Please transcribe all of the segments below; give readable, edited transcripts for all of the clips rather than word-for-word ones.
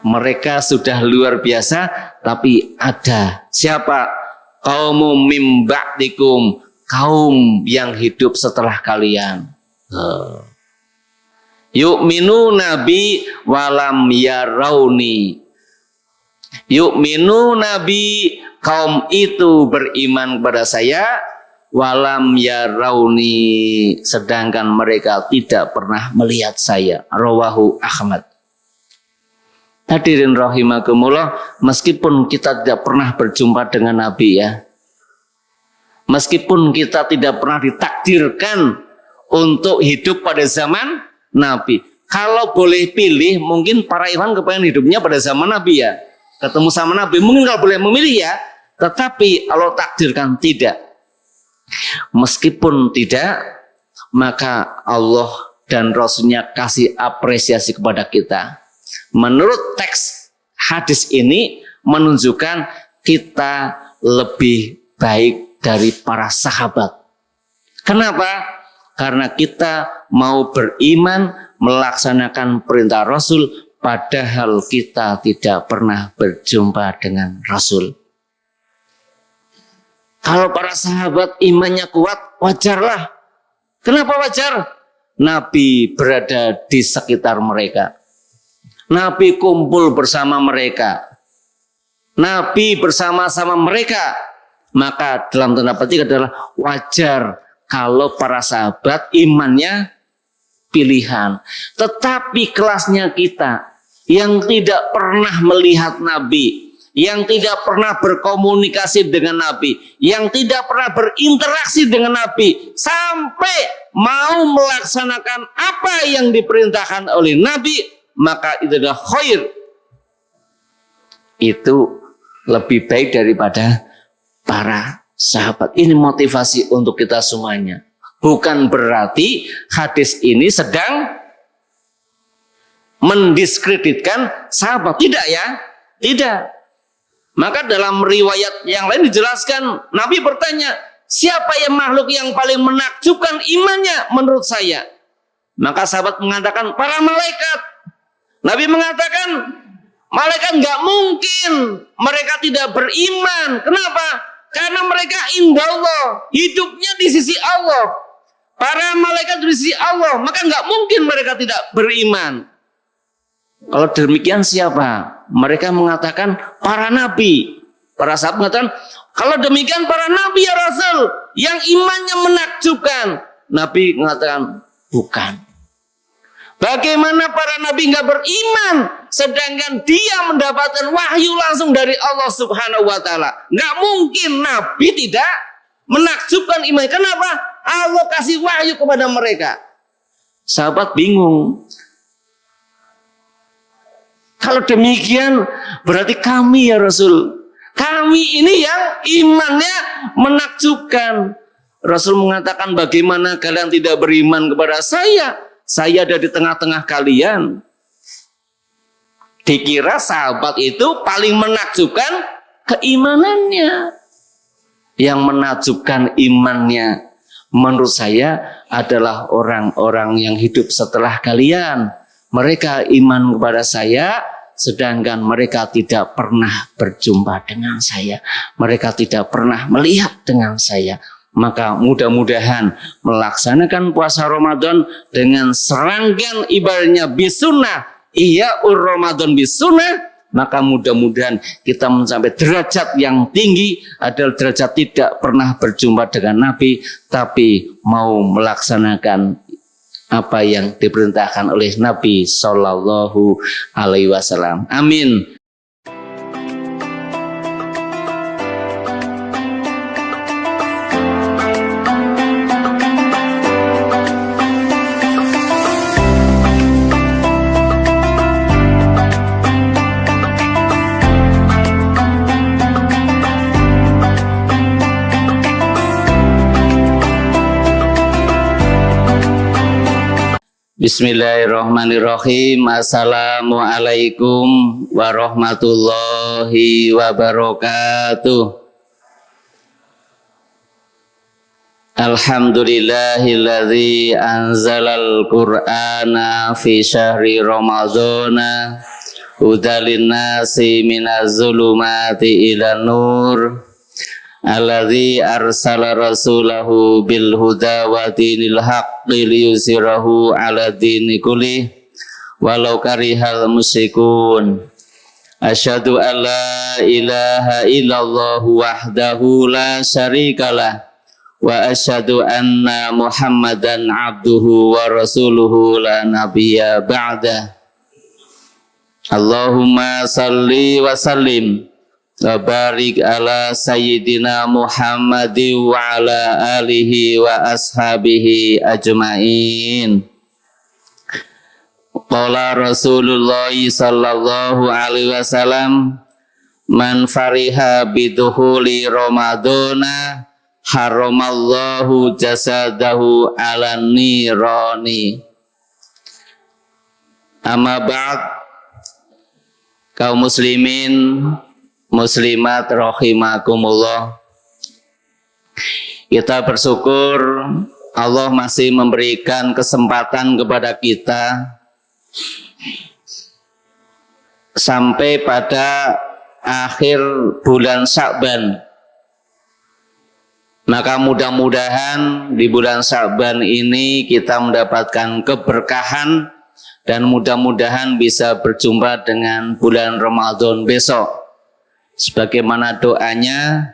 mereka sudah luar biasa, tapi ada siapa? Qaumum mim ba'dikum, kaum yang hidup setelah kalian. Yu'minu nabi walam yarauni. Yu'minu nabi, kaum itu beriman kepada saya, walam yarauni, sedangkan mereka tidak pernah melihat saya. Rawahu Ahmad. Hadirin rahimakumullah, meskipun kita tidak pernah berjumpa dengan Nabi ya, meskipun kita tidak pernah ditakdirkan untuk hidup pada zaman Nabi, kalau boleh pilih, mungkin para ikhwan kepengen hidupnya pada zaman Nabi ya, ketemu sama Nabi, mungkin kalau boleh memilih ya. Tetapi Allah takdirkan tidak. Meskipun tidak, maka Allah dan Rasulnya kasih apresiasi kepada kita. Menurut teks hadis ini menunjukkan kita lebih baik dari para sahabat. Kenapa? Karena kita mau beriman, melaksanakan perintah Rasul, padahal kita tidak pernah berjumpa dengan Rasul. Kalau para sahabat imannya kuat, wajarlah. Kenapa wajar? Nabi berada di sekitar mereka. Nabi kumpul bersama mereka. Nabi bersama-sama mereka. Maka dalam tanda petik adalah wajar kalau para sahabat imannya pilihan. Tetapi kelasnya kita yang tidak pernah melihat Nabi, yang tidak pernah berkomunikasi dengan Nabi, yang tidak pernah berinteraksi dengan Nabi, sampai mau melaksanakan apa yang diperintahkan oleh Nabi, maka itu adalah khair. Itu lebih baik daripada para sahabat. Ini motivasi untuk kita semuanya. Bukan berarti hadis ini sedang mendiskreditkan sahabat. Tidak ya, tidak. Maka dalam riwayat yang lain dijelaskan, Nabi bertanya, siapa yang makhluk yang paling menakjubkan imannya menurut saya? Maka sahabat mengatakan, para malaikat. Nabi mengatakan, malaikat nggak mungkin mereka tidak beriman. Kenapa? Karena mereka indah Allah, hidupnya di sisi Allah. Para malaikat di sisi Allah, maka nggak mungkin mereka tidak beriman. Kalau demikian siapa? Mereka mengatakan para nabi. Para sahabat mengatakan, kalau demikian para nabi ya Rasul, yang imannya menakjubkan. Nabi mengatakan, bukan. Bagaimana para nabi nggak beriman, sedangkan dia mendapatkan wahyu langsung dari Allah Subhanahu Wa Taala? Nggak mungkin nabi tidak menakjubkan iman. Kenapa? Allah kasih wahyu kepada mereka. Sahabat bingung. Kalau demikian berarti kami ya Rasul, kami ini yang imannya menakjubkan. Rasul mengatakan, bagaimana kalian tidak beriman kepada saya? Saya ada di tengah-tengah kalian. Dikira sahabat itu paling menakjubkan keimanannya. Yang menakjubkan imannya menurut saya adalah orang-orang yang hidup setelah kalian. Mereka iman kepada saya, sedangkan mereka tidak pernah berjumpa dengan saya. Mereka tidak pernah melihat dengan saya. Maka mudah-mudahan melaksanakan puasa Ramadan dengan serangkaian ibadahnya bisunnah, iya Ramadan bisunnah, maka mudah-mudahan kita mencapai derajat yang tinggi, adalah derajat tidak pernah berjumpa dengan Nabi, tapi mau melaksanakan apa yang diperintahkan oleh Nabi Sallallahu Alaihi Wasallam. Amin. Bismillahirrahmanirrahim. Assalamualaikum warahmatullahi wabarakatuh. Alhamdulillahilladzi anzalal qur'ana fi syahri ramadhana hudalin nasi minaz zulumati ilan nur alladzi arsala rasulahu bil huda wa dinil haqqi liyusirahu ala dini kulli walau karihal musyrikun. Asyhadu an la ilaha illallah wahdahu la syarikalah wa asyhadu anna Muhammadan abduhu wa rasuluhu la nabiyya ba'dah. Allahumma salli wa sallim wa barik ala sayyidina Muhammadin wa ala alihi wa ashabihi ajmain. Qala Rasulullah sallallahu alaihi wasallam, man fariha biduhuli Ramadana haramallahu jasadahu ala nirani. Amma ba'd, kaum muslimin muslimat rahimakumullah. Kita bersyukur Allah masih memberikan kesempatan kepada kita sampai pada akhir bulan Sya'ban. Maka mudah-mudahan di bulan Sya'ban ini kita mendapatkan keberkahan dan mudah-mudahan bisa berjumpa dengan bulan Ramadan besok. Sebagaimana doanya,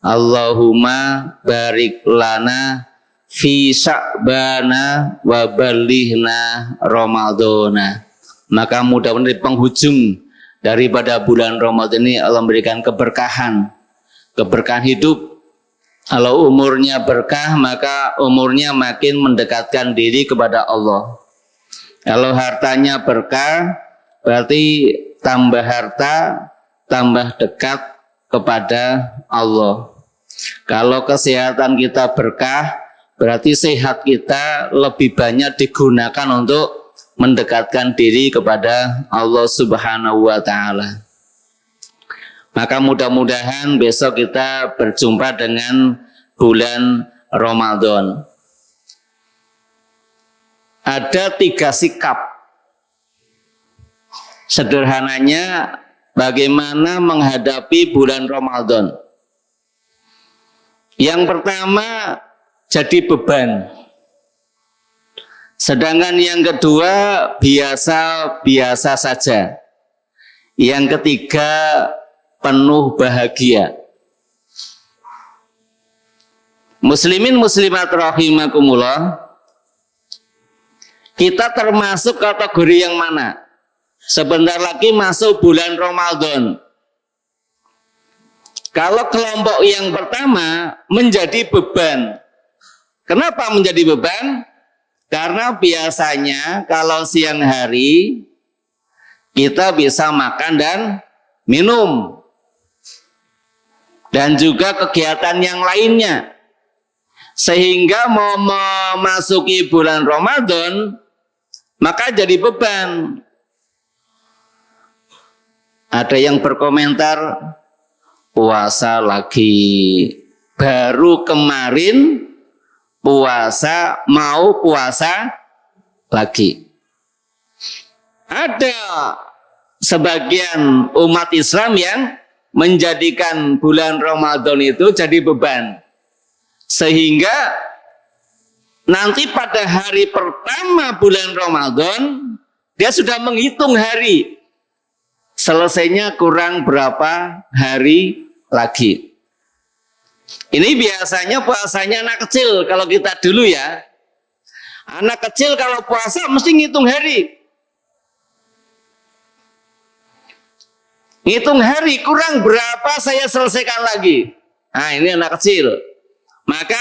Allahumma barik lana fi Sya'bana wa balighna Ramadana. Maka mudah-mudahan di penghujung daripada bulan Ramadan ini Allah memberikan keberkahan hidup. Kalau umurnya berkah, maka umurnya makin mendekatkan diri kepada Allah. Kalau hartanya berkah, berarti tambah harta, tambah dekat kepada Allah. Kalau kesehatan kita berkah, berarti sehat kita lebih banyak digunakan untuk mendekatkan diri kepada Allah Subhanahu wa ta'ala. Maka mudah-mudahan besok kita berjumpa dengan bulan Ramadan. Ada 3 sikap. Sederhananya, bagaimana menghadapi bulan Ramadan. Yang pertama, jadi beban. Sedangkan yang kedua, biasa-biasa saja. Yang ketiga, penuh bahagia. Muslimin muslimat rahimakumullah, kita termasuk kategori yang mana? Sebentar lagi masuk bulan Ramadan. Kalau kelompok yang pertama menjadi beban. Kenapa menjadi beban? Karena biasanya kalau siang hari kita bisa makan dan minum. Dan juga kegiatan yang lainnya. Sehingga mau memasuki bulan Ramadan, maka jadi beban. Ada yang berkomentar, puasa lagi. Baru kemarin puasa, mau puasa lagi. Ada sebagian umat Islam yang menjadikan bulan Ramadan itu jadi beban. Sehingga nanti pada hari pertama bulan Ramadan, dia sudah menghitung hari. Selesainya kurang berapa hari lagi. Ini biasanya puasanya anak kecil kalau kita dulu ya. Anak kecil kalau puasa mesti ngitung hari. Ngitung hari, kurang berapa saya selesaikan lagi. Nah, ini anak kecil. Maka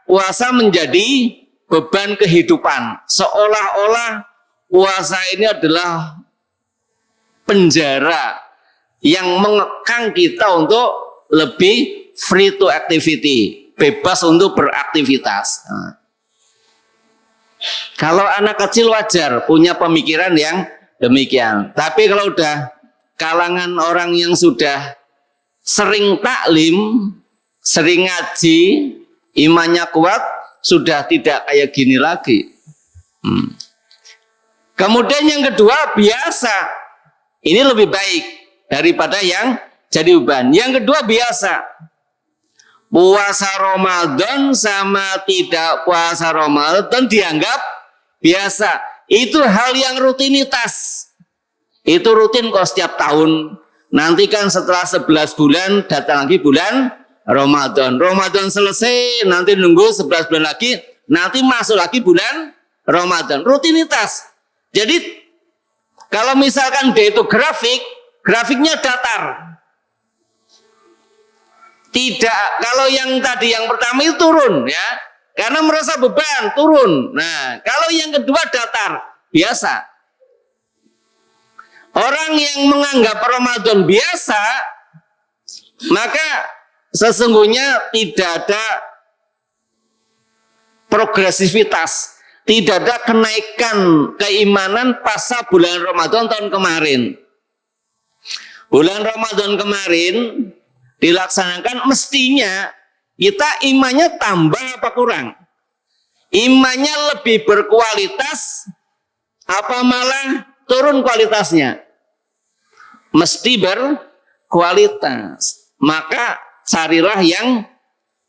puasa menjadi beban kehidupan. Seolah-olah puasa ini adalah penjara yang mengekang kita untuk lebih free to activity, bebas untuk beraktivitas. Nah, kalau anak kecil wajar punya pemikiran yang demikian. Tapi kalau udah kalangan orang yang sudah sering taklim, sering ngaji, imannya kuat, sudah tidak kayak gini lagi. Kemudian yang kedua, biasa. Ini lebih baik daripada yang jadi beban. Yang kedua biasa. Puasa Ramadan sama tidak puasa Ramadan dianggap biasa. Itu hal yang rutinitas. Itu rutin kok setiap tahun. Nanti kan setelah 11 bulan datang lagi bulan Ramadan. Ramadan selesai, nanti nunggu 11 bulan lagi, nanti masuk lagi bulan Ramadan. Rutinitas. Jadi kalau misalkan dia itu grafiknya datar. Tidak, kalau yang tadi yang pertama itu turun ya. Karena merasa beban, turun. Nah, kalau yang kedua datar, biasa. Orang yang menganggap Ramadan biasa, maka sesungguhnya tidak ada progresivitas, tidak ada kenaikan keimanan pasca bulan Ramadan tahun kemarin. Bulan Ramadan kemarin dilaksanakan, mestinya kita imannya tambah apa kurang? Imannya lebih berkualitas apa malah turun kualitasnya? Mesti berkualitas. Maka carilah yang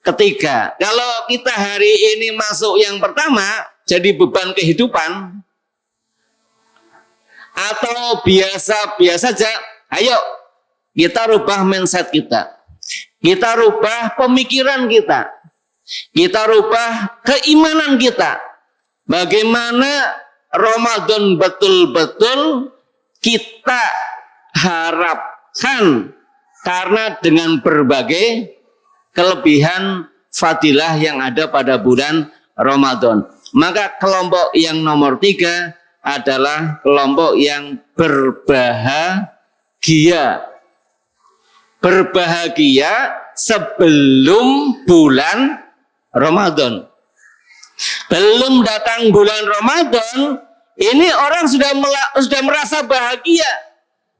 ketiga. Kalau kita hari ini masuk yang pertama, jadi beban kehidupan, atau biasa-biasa saja, ayo kita rubah mindset kita. Kita rubah pemikiran kita. Kita rubah keimanan kita. Bagaimana Ramadan betul-betul kita harapkan, karena dengan berbagai kelebihan fadilah yang ada pada bulan Ramadan. Maka kelompok yang nomor 3 adalah kelompok yang berbahagia. Berbahagia sebelum bulan Ramadan. Belum datang bulan Ramadan, ini orang sudah merasa bahagia.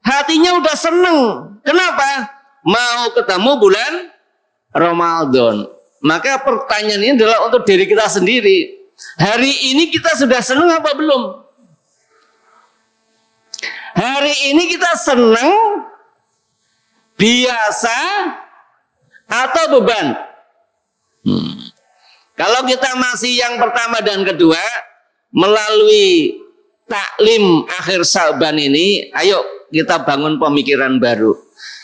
Hatinya udah seneng. Kenapa? Mau ketemu bulan Ramadan. Maka pertanyaan ini adalah untuk diri kita sendiri. Hari ini kita sudah seneng apa belum? Hari ini kita seneng, biasa, atau beban? Kalau kita masih yang pertama dan kedua, melalui taklim akhir Syaban ini, ayo kita bangun pemikiran baru.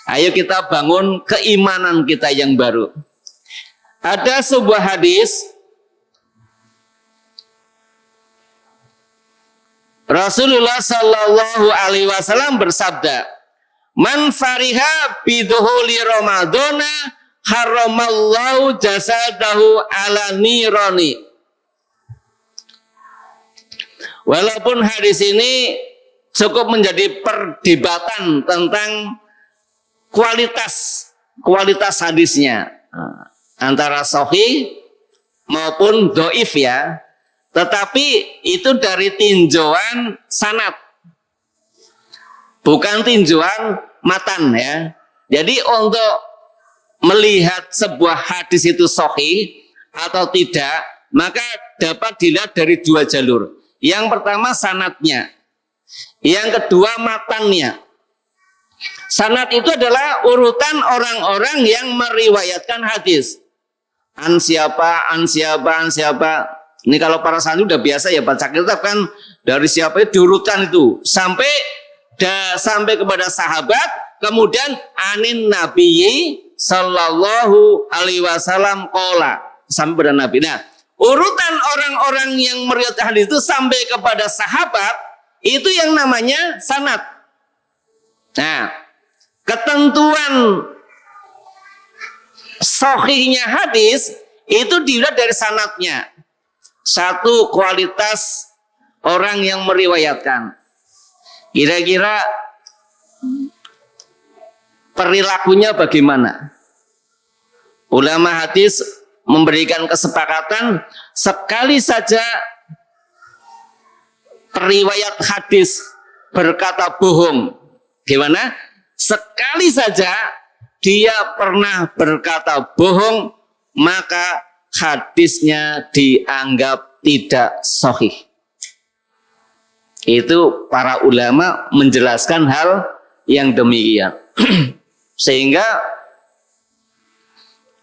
Ayo kita bangun keimanan kita yang baru. Ada sebuah hadis, Rasulullah Shallallahu Alaihi Wasallam bersabda, "Man fariha biduhuli Ramadana haramallahu jasadahu ala nirani." Walaupun hadis ini cukup menjadi perdebatan tentang kualitas hadisnya, antara sahih maupun dhaif ya. Tetapi itu dari tinjauan sanad, bukan tinjauan matan ya. Jadi untuk melihat sebuah hadis itu sahih atau tidak, maka dapat dilihat dari 2 jalur. Yang pertama sanadnya, yang kedua matannya. Sanad itu adalah urutan orang-orang yang meriwayatkan hadis. An siapa. Ini kalau para santri udah biasa ya baca kitab kan, dari siapa itu diurutkan itu sampai kepada sahabat, kemudian anin nabiyyi sallallahu alaihi wasallam qala, sampai pada nabi. Nah, urutan orang-orang yang meriwayatkan hadis itu sampai kepada sahabat, itu yang namanya sanad. Nah, ketentuan sahihnya hadis itu dilihat dari sanadnya. Satu, kualitas orang yang meriwayatkan. Kira-kira perilakunya bagaimana? Ulama hadis memberikan kesepakatan, sekali saja periwayat hadis berkata bohong. Gimana? Sekali saja dia pernah berkata bohong, maka hadisnya dianggap tidak sahih. Itu para ulama menjelaskan hal yang demikian. Sehingga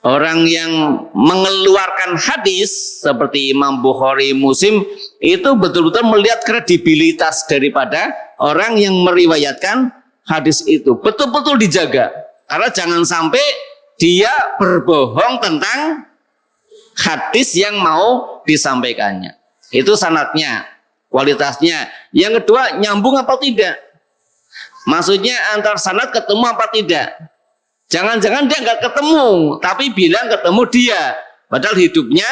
orang yang mengeluarkan hadis seperti Imam Bukhari, Muslim itu betul-betul melihat kredibilitas daripada orang yang meriwayatkan hadis itu. Betul-betul dijaga. Karena jangan sampai dia berbohong tentang hadis yang mau disampaikannya. Itu sanadnya, kualitasnya. Yang kedua, nyambung apa tidak? Maksudnya antar sanad ketemu apa tidak? Jangan-jangan dia nggak ketemu, tapi bilang ketemu dia. Padahal hidupnya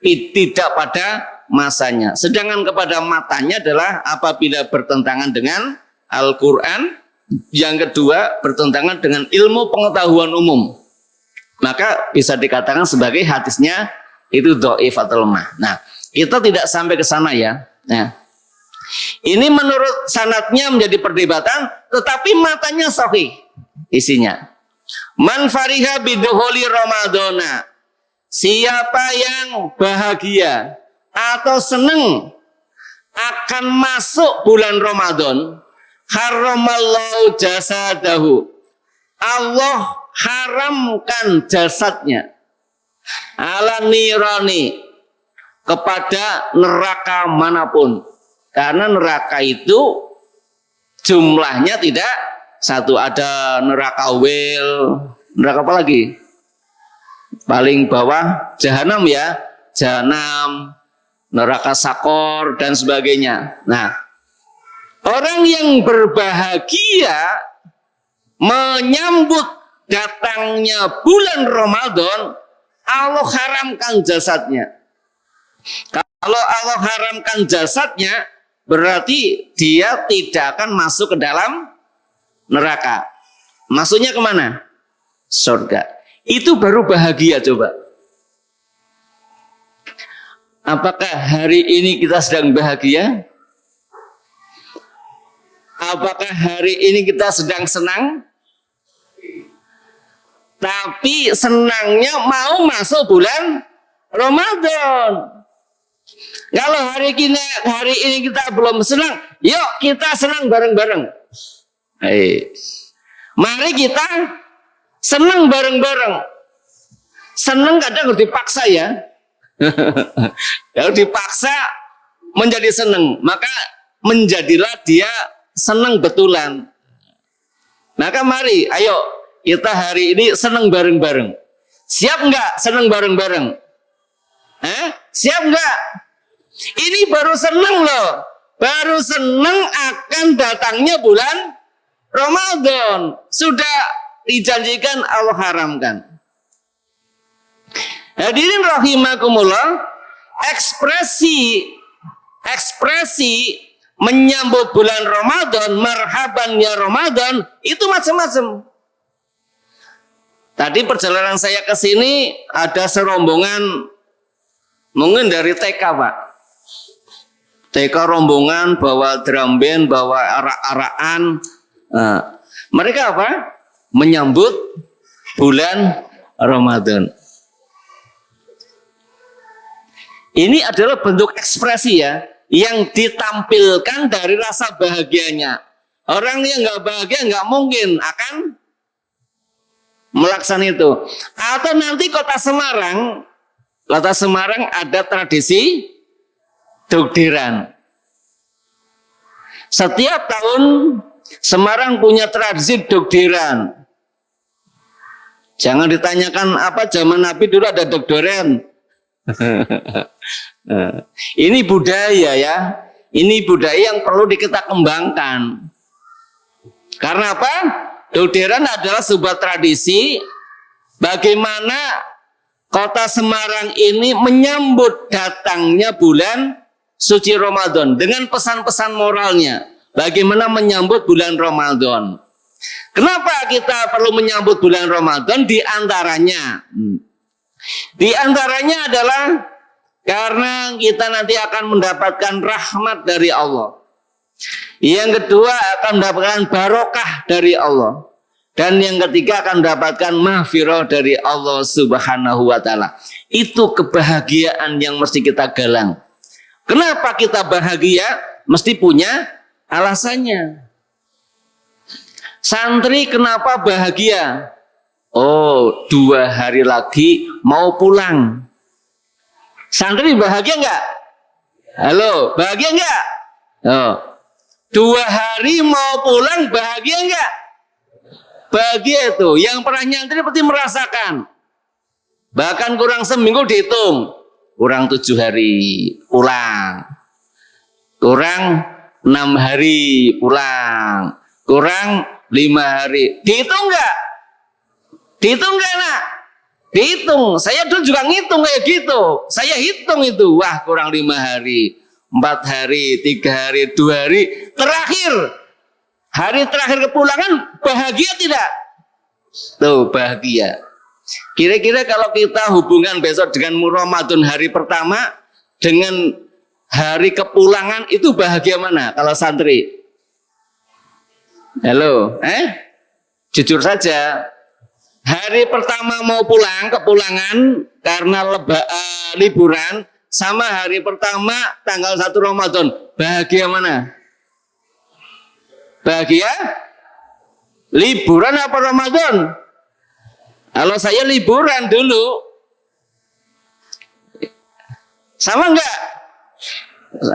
tidak pada masanya. Sedangkan kepada matanya adalah apabila bertentangan dengan Al-Quran. Yang kedua, bertentangan dengan ilmu pengetahuan umum. Maka bisa dikatakan sebagai hadisnya itu dhaif atau lemah. Nah, kita tidak sampai ke sana ya. Nah, ini menurut sanadnya menjadi perdebatan, tetapi matanya sahih isinya. Man fariha bidukhuli Ramadana, siapa yang bahagia atau senang akan masuk bulan Ramadan, haramallahu jasadahu, Allah haramkan jasadnya, ala nirani, kepada neraka manapun. Karena neraka itu jumlahnya tidak satu. Ada neraka wel, neraka apa lagi? Paling bawah jahanam ya, jahanam, neraka sakor dan sebagainya. Nah, orang yang berbahagia menyambut datangnya bulan Ramadan, Allah haramkan jasadnya. Kalau Allah haramkan jasadnya, berarti dia tidak akan masuk ke dalam neraka. Maksudnya kemana? Surga. Itu baru bahagia coba. Apakah hari ini kita sedang bahagia? Apakah hari ini kita sedang senang? Tapi senangnya mau masuk bulan Ramadan. Kalau hari ini kita belum senang, yuk kita senang bareng-bareng. Mari kita senang bareng-bareng. Senang kadang harus dipaksa ya. Kalau dipaksa menjadi senang, maka menjadilah dia senang betulan. Maka mari, ayo kita hari ini senang bareng-bareng. Siap nggak senang bareng-bareng? Siap nggak? Ini baru senang loh. Baru senang akan datangnya bulan Ramadan. Sudah dijanjikan, Allah haramkan. Hadirin rahimakumullah, ekspresi menyambut bulan Ramadan, marhaban ya Ramadan, itu macam-macam. Tadi perjalanan saya ke sini ada serombongan mungkin dari TK, Pak. TK rombongan bawa drum band, bawa arak-arakan. Mereka apa? Menyambut bulan Ramadan. Ini adalah bentuk ekspresi ya, yang ditampilkan dari rasa bahagianya. Orang yang nggak bahagia nggak mungkin akan melaksanakan itu. Atau nanti Kota Semarang ada tradisi dugderan. Setiap tahun Semarang punya tradisi dugderan. Jangan ditanyakan apa zaman Nabi dulu ada dugderan. Ini budaya ya. Ini budaya yang perlu kita kembangkan. Karena apa? Dugderan adalah sebuah tradisi bagaimana Kota Semarang ini menyambut datangnya bulan suci Ramadan dengan pesan-pesan moralnya. Bagaimana menyambut bulan Ramadan? Kenapa kita perlu menyambut bulan Ramadan? Di antaranya adalah karena kita nanti akan mendapatkan rahmat dari Allah. Yang kedua akan mendapatkan barokah dari Allah. Dan yang ketiga akan mendapatkan mahfirah dari Allah Subhanahu wa ta'ala. Itu kebahagiaan yang mesti kita galang. Kenapa kita bahagia? Mesti punya alasannya. Santri kenapa bahagia? Oh, 2 hari lagi mau pulang. Santri bahagia enggak? Halo, bahagia enggak? Oh, 2 hari mau pulang bahagia enggak? Bahagia itu. Yang pernah nyantri pasti merasakan. Bahkan kurang seminggu dihitung. Kurang 7 hari pulang. Kurang 6 hari pulang. Kurang 5 hari. Dihitung enggak? Dihitung enggak, Nak? Dihitung. Saya dulu juga ngitung kayak gitu. Saya hitung itu. Wah, kurang 5 hari. 4 hari, 3 hari, 2 hari. Terakhir. Hari terakhir kepulangan bahagia tidak? Tuh, bahagia. Kira-kira kalau kita hubungan besok dengan Ramadan hari pertama dengan hari kepulangan itu bahagia mana kalau santri? Halo, jujur saja. Hari pertama mau pulang, kepulangan karena liburan, sama hari pertama tanggal 1 Ramadan, bahagia mana? Bahagia? Liburan apa Ramadan? Kalau saya liburan dulu. Sama enggak?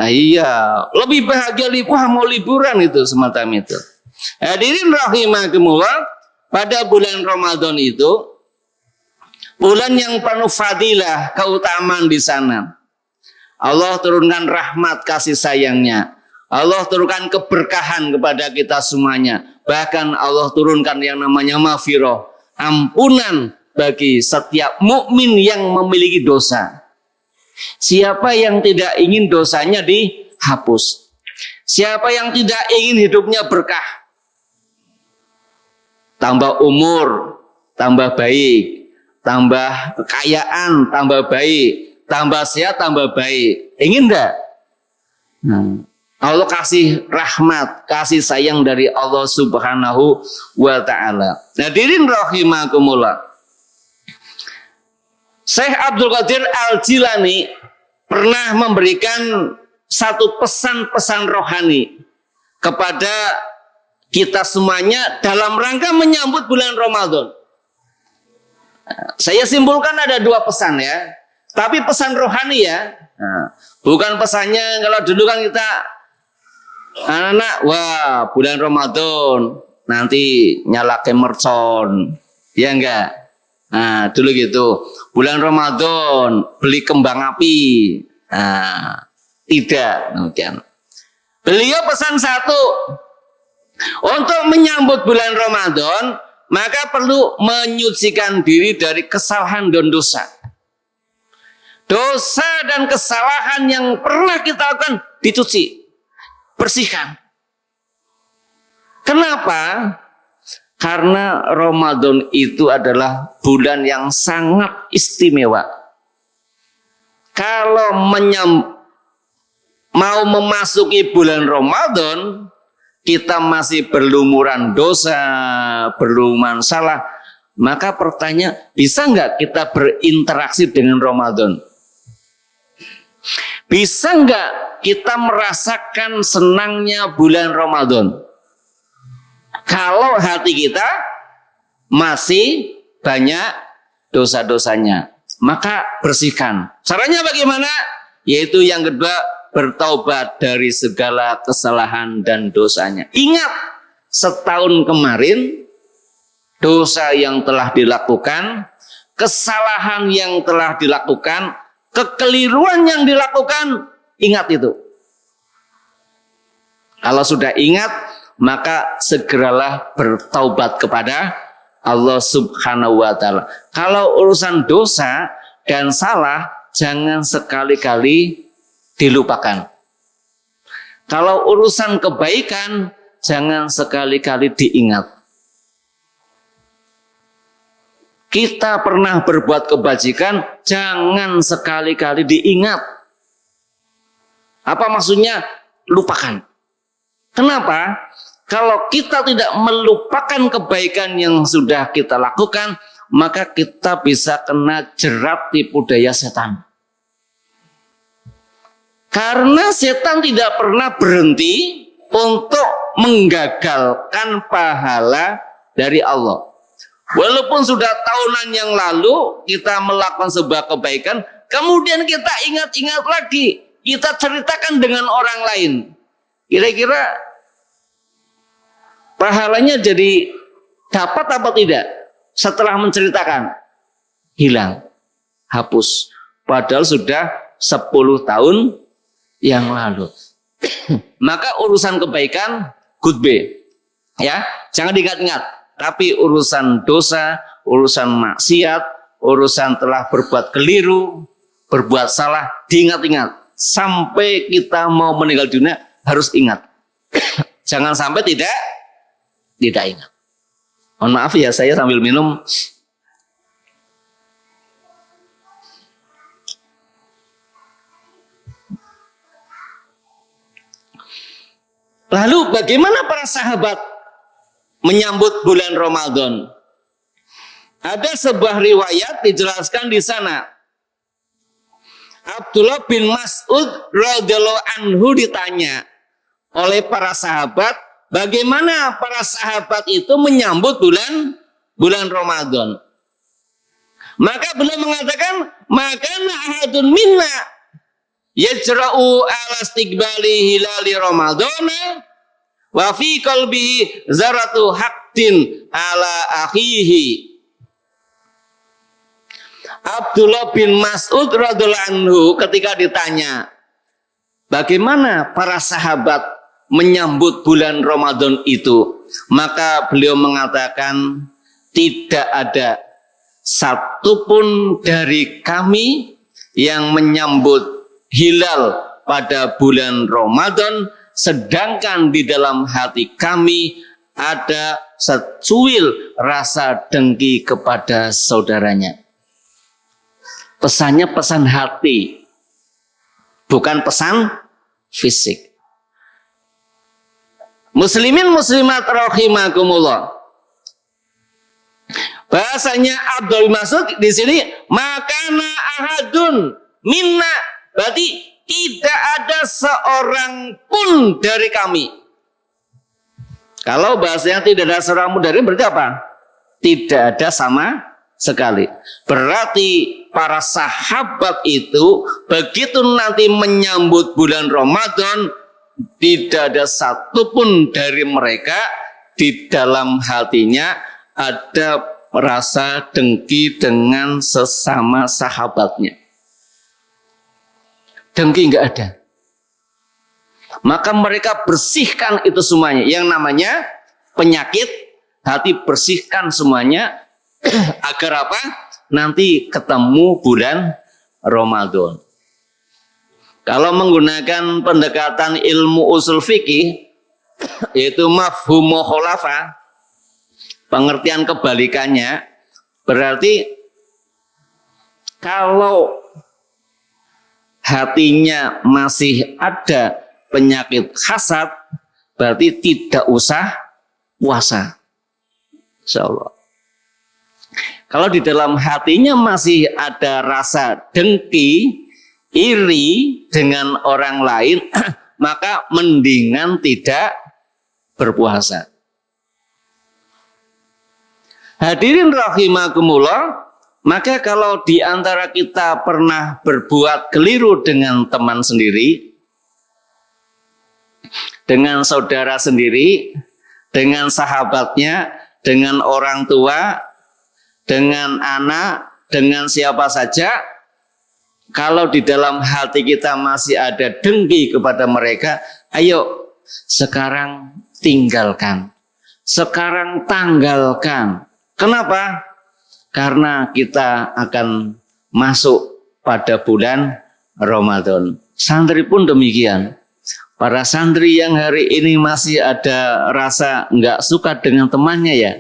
Iya, lebih bahagia mau liburan itu semacam itu. Hadirin rahimakumullah. Pada bulan Ramadan itu bulan yang penuh fadilah, keutamaan di sana. Allah turunkan rahmat kasih sayangnya. Allah turunkan keberkahan kepada kita semuanya. Bahkan Allah turunkan yang namanya maghfirah, ampunan bagi setiap mukmin yang memiliki dosa. Siapa yang tidak ingin dosanya dihapus? Siapa yang tidak ingin hidupnya berkah? Tambah umur, tambah baik, tambah kekayaan, tambah baik, tambah sehat, tambah baik. Ingin enggak? Allah kasih rahmat, kasih sayang dari Allah Subhanahu wa ta'ala. Hadirin rahimakumullah. Syekh Abdul Qadir Al-Jilani pernah memberikan satu pesan-pesan rohani kepada kita semuanya dalam rangka menyambut bulan Ramadan. Saya simpulkan ada 2 pesan ya. Tapi pesan rohani ya. Bukan pesannya kalau dulu kan kita anak-anak, wah bulan Ramadan nanti nyala mercon. Ya enggak? Nah, dulu gitu. Bulan Ramadan beli kembang api. Tidak demikian. Beliau pesan satu. Untuk menyambut bulan Ramadan, maka perlu menyucikan diri dari kesalahan dan dosa. Dosa dan kesalahan yang pernah kita lakukan dicuci, bersihkan. Kenapa? Karena Ramadan itu adalah bulan yang sangat istimewa. Kalau mau memasuki bulan Ramadan, kita masih berlumuran dosa, berlumuran salah, maka pertanyaan, bisa nggak kita berinteraksi dengan Ramadan? Bisa nggak kita merasakan senangnya bulan Ramadan? Kalau hati kita masih banyak dosa-dosanya, maka bersihkan. Caranya bagaimana? Yaitu yang kedua, bertaubat dari segala kesalahan dan dosanya. Ingat, setahun kemarin dosa yang telah dilakukan, kesalahan yang telah dilakukan, kekeliruan yang dilakukan, ingat itu. Kalau sudah ingat, maka segeralah bertaubat kepada Allah Subhanahu wa ta'ala. Kalau urusan dosa dan salah, jangan sekali-kali dilupakan. Kalau urusan kebaikan, jangan sekali-kali diingat. Kita pernah berbuat kebajikan, jangan sekali-kali diingat. Apa maksudnya? Lupakan. Kenapa? Kalau kita tidak melupakan kebaikan yang sudah kita lakukan, maka kita bisa kena jerat tipu daya setan. Karena setan tidak pernah berhenti untuk menggagalkan pahala dari Allah. Walaupun sudah tahunan yang lalu kita melakukan sebuah kebaikan, kemudian kita ingat-ingat lagi, kita ceritakan dengan orang lain. Kira-kira pahalanya jadi dapat apa tidak? Setelah menceritakan, hilang, hapus. Padahal sudah 10 tahun yang lalu. Maka urusan kebaikan goodbye, ya, jangan diingat-ingat. Tapi urusan dosa, urusan maksiat, urusan telah berbuat keliru, berbuat salah, diingat-ingat sampai kita mau meninggal dunia harus ingat. Jangan sampai tidak ingat. Mohon maaf ya, saya sambil minum. Lalu bagaimana para sahabat menyambut bulan Ramadan? Ada sebuah riwayat dijelaskan di sana. Abdullah bin Mas'ud radhiyallahu anhu ditanya oleh para sahabat, bagaimana para sahabat itu menyambut bulan Ramadan? Maka beliau mengatakan, "Makana ahadun minna yajra'u ala istiqbali hilali Ramadana wa fi qalbihi zaratu haqqin ala akhihi." Abdullah bin Mas'ud radhiyallahu anhu ketika ditanya bagaimana para sahabat menyambut bulan Ramadan itu, maka beliau mengatakan, tidak ada satupun dari kami yang menyambut hilal pada bulan Ramadan sedangkan di dalam hati kami ada secuil rasa dengki kepada saudaranya. Pesannya pesan hati, bukan pesan fisik. Muslimin muslimat rahimakumullah. Bahasanya Abdul Mas'ud di sini, makana ahadun minna, berarti tidak ada seorang pun dari kami. Kalau bahasanya tidak ada seorang pun dari, berarti apa? Tidak ada sama sekali. Berarti para sahabat itu begitu nanti menyambut bulan Ramadan, tidak ada satupun dari mereka di dalam hatinya ada rasa dengki dengan sesama sahabatnya. Dengki nggak ada. Maka mereka bersihkan itu semuanya. Yang namanya penyakit hati, bersihkan semuanya agar apa? Nanti ketemu bulan Ramadan. Kalau menggunakan pendekatan ilmu usul fikih, yaitu mafhum mukhalafah, pengertian kebalikannya, berarti kalau hatinya masih ada penyakit hasad, berarti tidak usah puasa. Insyaallah. Kalau di dalam hatinya masih ada rasa dengki, iri dengan orang lain, maka mendingan tidak berpuasa. Hadirin rahimakumullah, maka kalau di antara kita pernah berbuat keliru dengan teman sendiri, dengan saudara sendiri, dengan sahabatnya, dengan orang tua, dengan anak, dengan siapa saja, kalau di dalam hati kita masih ada dengki kepada mereka, ayo sekarang tinggalkan, sekarang tanggalkan. Kenapa? Karena kita akan masuk pada bulan Ramadan. Santri pun demikian. Para santri yang hari ini masih ada rasa nggak suka dengan temannya ya.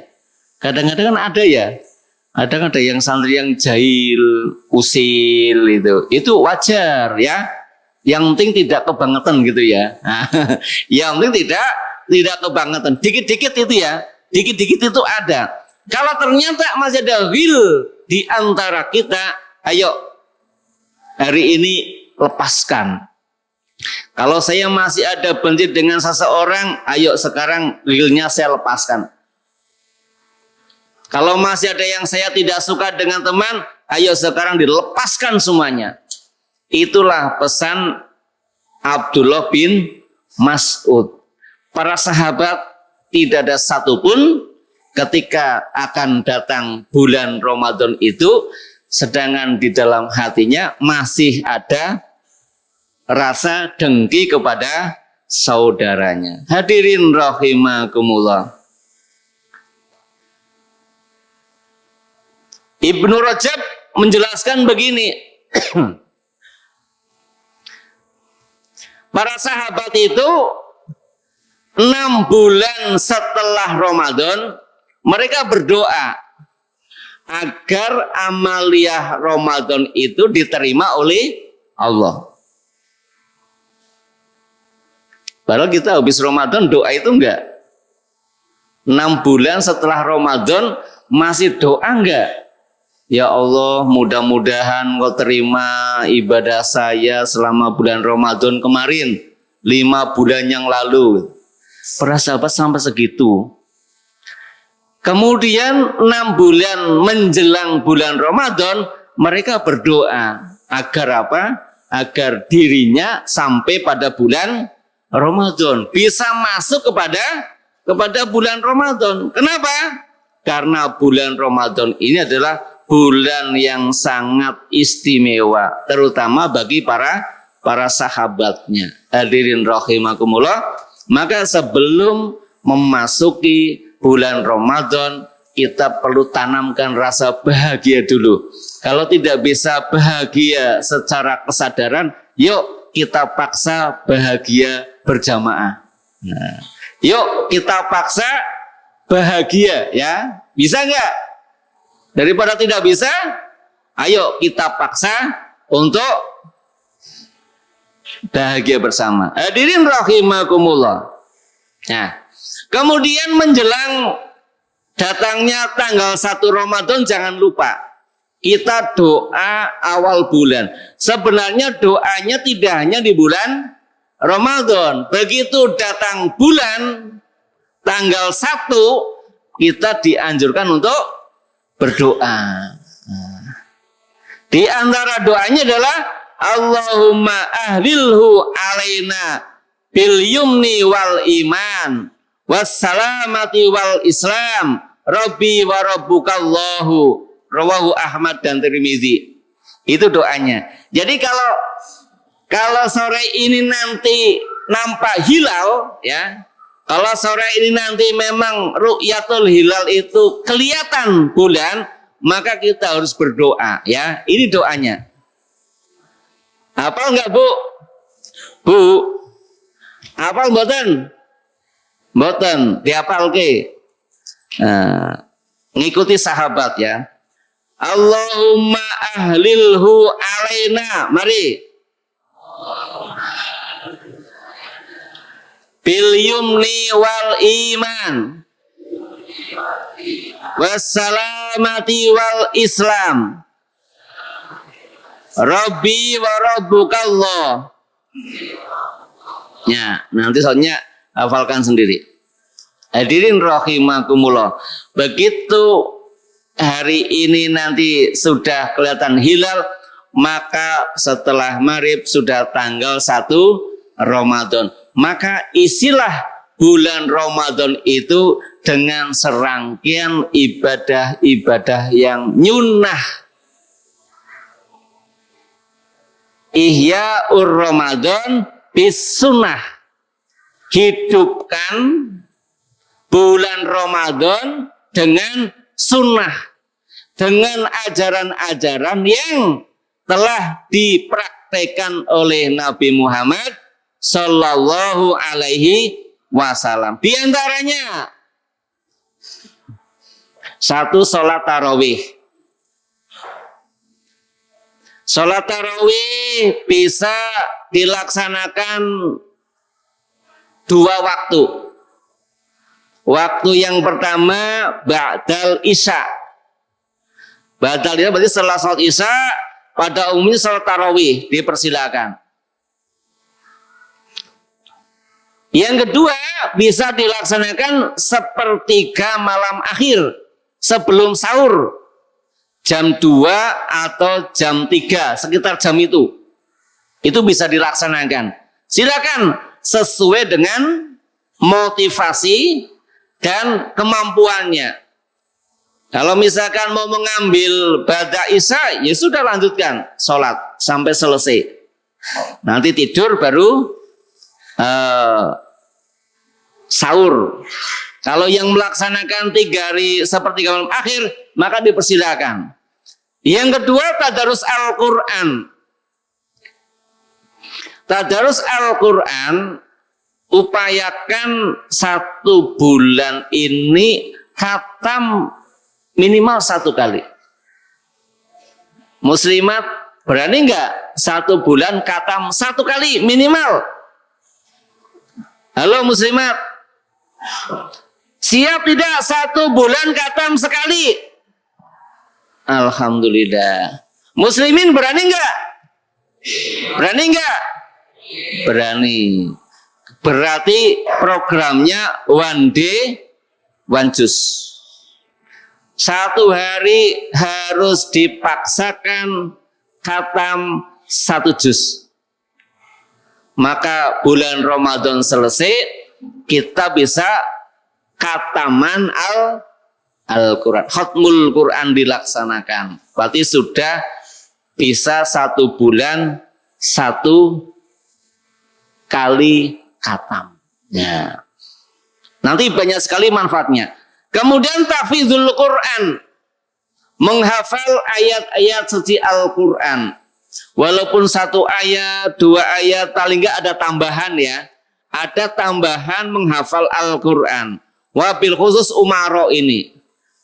Kadang-kadang kan ada ya. Ada yang santri yang jahil, usil itu wajar ya. Yang penting tidak kebangetan gitu ya. Yang penting tidak kebangetan. Dikit-dikit itu ya. Dikit-dikit itu ada. Kalau ternyata masih ada ghil di antara kita, ayo hari ini lepaskan. Kalau saya masih ada benci dengan seseorang, ayo sekarang realnya saya lepaskan. Kalau masih ada yang saya tidak suka dengan teman, ayo sekarang dilepaskan semuanya. Itulah pesan Abdullah bin Mas'ud. Para sahabat tidak ada satupun ketika akan datang bulan Ramadan itu, sedangkan di dalam hatinya masih ada rasa dengki kepada saudaranya. Hadirin rahimakumullah. Ibnu Rajab menjelaskan begini. Para sahabat itu 6 bulan setelah Ramadan mereka berdoa agar amaliyah Ramadan itu diterima oleh Allah. Padahal kita habis Ramadan doa itu enggak. 6 bulan setelah Ramadan masih doa enggak? Ya Allah, mudah-mudahan Kau terima ibadah saya selama bulan Ramadan kemarin, 5 bulan yang lalu. Para sahabat sampai segitu. Kemudian 6 bulan menjelang bulan Ramadan, mereka berdoa agar apa? Agar dirinya sampai pada bulan Ramadan, bisa masuk kepada bulan Ramadan. Kenapa? Karena bulan Ramadan ini adalah bulan yang sangat istimewa, terutama bagi para sahabatnya. Hadirin rahimakumullah, maka sebelum memasuki bulan Ramadan, kita perlu tanamkan rasa bahagia dulu. Kalau tidak bisa bahagia secara kesadaran, yuk kita paksa bahagia berjamaah. Nah, yuk kita paksa bahagia, ya. Bisa nggak? Daripada tidak bisa, ayo kita paksa untuk bahagia bersama. Hadirin rahimakumullah. Nah, kemudian menjelang datangnya tanggal 1 Ramadan, jangan lupa kita doa awal bulan. Sebenarnya doanya tidak hanya di bulan Ramadan. Begitu datang bulan tanggal 1, kita dianjurkan untuk berdoa. Di antara doanya adalah Allahumma ahlilhu alaina bil yumni wal iman wassalamati wal islam rabbi wa rabbukallahu, rawahu Ahmad dan Tirmizi. Itu doanya. Jadi kalau sore ini nanti nampak hilal, ya, kalau sore ini nanti memang ru'yatul hilal itu kelihatan bulan, maka kita harus berdoa, ya. Ini doanya. Hafal enggak, Bu? Bu, hafal mboten? Mboten, dihafalke. Nah, ngikuti sahabat, ya. Allahumma ahlilhu alaina. Mari. Bil yumni wal iman wassalamati wal islam rabbi wa rabbukallah. Ya, nanti soalnya hafalkan sendiri. Hadirin rahimakumullah, begitu hari ini nanti sudah kelihatan hilal, maka setelah maghrib sudah tanggal 1 Ramadan. Maka isilah bulan Ramadan itu dengan serangkaian ibadah-ibadah yang nyunnah. Ihya'ur Ramadan bis sunnah. Hidupkan bulan Ramadan dengan sunnah, dengan ajaran-ajaran yang telah dipraktekkan oleh Nabi Muhammad Sallallahu alaihi wasallam. Di antaranya 1, sholat tarawih. Sholat tarawih bisa dilaksanakan 2 waktu. Waktu yang pertama ba'dal isya. Ba'dal isya berarti setelah sholat isya, pada umumnya sholat tarawih dipersilakan. Yang kedua, bisa dilaksanakan sepertiga malam akhir sebelum sahur. Jam 2 atau jam 3, sekitar jam itu. Itu bisa dilaksanakan. Silakan sesuai dengan motivasi dan kemampuannya. Kalau misalkan mau mengambil ba'da isya, ya sudah lanjutkan sholat sampai selesai. Nanti tidur baru sahur. Kalau yang melaksanakan 3 hari seperti malam akhir, maka dipersilakan. Yang kedua, tadarus Al-Quran. Tadarus Al-Quran, upayakan 1 bulan ini khatam minimal 1 kali. Muslimat berani nggak 1 bulan khatam 1 kali minimal? Halo muslimat, siap tidak 1 bulan khatam sekali? Alhamdulillah. Muslimin berani nggak? Berani nggak? Berani. Berarti programnya one day, one juz. 1 hari harus dipaksakan khatam 1 juz. Maka bulan Ramadan selesai, kita bisa khataman Al-Quran. Khatmul Quran dilaksanakan. Berarti sudah bisa 1 bulan 1 kali khatam. Ya. Nanti banyak sekali manfaatnya. Kemudian tahfizul Quran, menghafal ayat-ayat suci Al-Quran. Walaupun 1 ayat, 2 ayat, paling enggak ada tambahan ya. Ada tambahan menghafal Al-Quran. Wabil khusus umaro ini.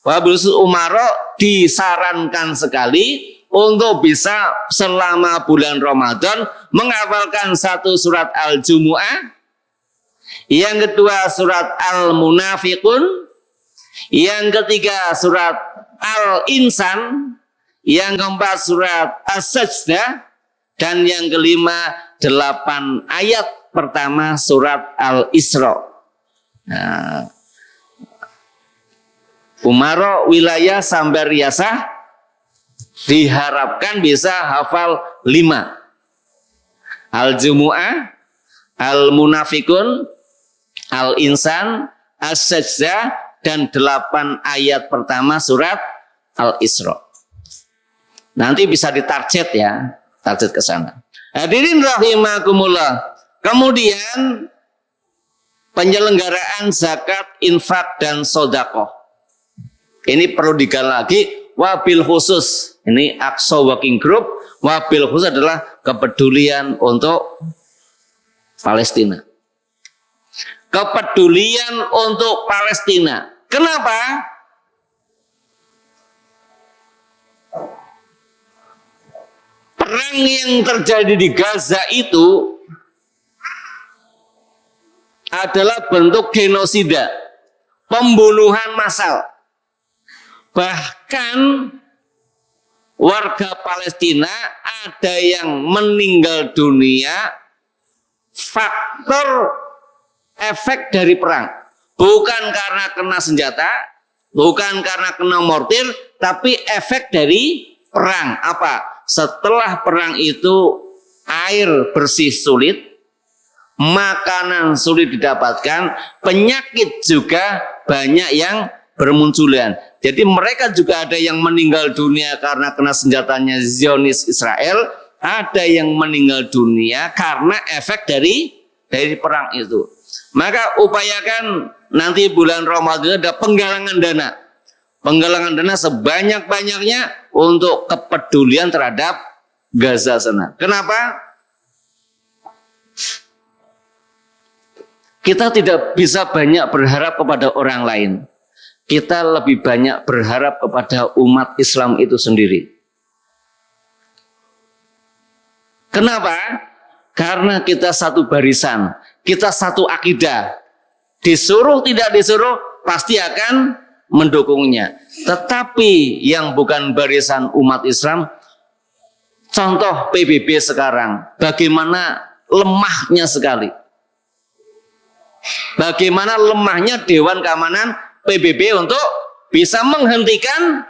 Wabil khusus umaro disarankan sekali untuk bisa selama bulan Ramadan menghafalkan 1 surat Al-Jumu'ah. Yang kedua surat Al-Munafiqun. Yang ketiga surat Al-Insan. Yang keempat surat As-Sajdah. Dan yang kelima 8 ayat pertama surat Al-Isra. Nah, umaro wilayah sampai riasah diharapkan bisa hafal 5. Al-Jumu'ah, Al-Munafiqun, Al-Insan, As-Sajdah, dan 8 ayat pertama surat Al-Isra. Nanti bisa ditarget ya, target ke sana. Hadirin rahimakumullah. Kemudian penyelenggaraan zakat, infak, dan sodakoh. Ini perlu digali lagi. Wabil khusus, ini Aqsa Working Group. Wabil khusus adalah kepedulian untuk Palestina. Kepedulian untuk Palestina. Kenapa? Perang yang terjadi di Gaza itu adalah bentuk genosida, pembunuhan massal. Bahkan warga Palestina ada yang meninggal dunia faktor efek dari perang. Bukan karena kena senjata, bukan karena kena mortir, tapi efek dari perang. Apa? Setelah perang itu air bersih sulit, makanan sulit didapatkan, penyakit juga banyak yang bermunculan. Jadi mereka juga ada yang meninggal dunia karena kena senjatanya Zionis Israel, ada yang meninggal dunia karena efek dari perang itu. Maka upayakan nanti bulan Ramadan ada penggalangan dana. Penggalangan dana sebanyak-banyaknya untuk kepedulian terhadap Gaza sana. Kenapa? Kita tidak bisa banyak berharap kepada orang lain. Kita lebih banyak berharap kepada umat Islam itu sendiri. Kenapa? Karena kita satu barisan, kita satu akidah. Disuruh tidak disuruh pasti akan mendukungnya. Tetapi yang bukan barisan umat Islam, contoh PBB sekarang, bagaimana lemahnya sekali. Bagaimana lemahnya Dewan Keamanan PBB untuk bisa menghentikan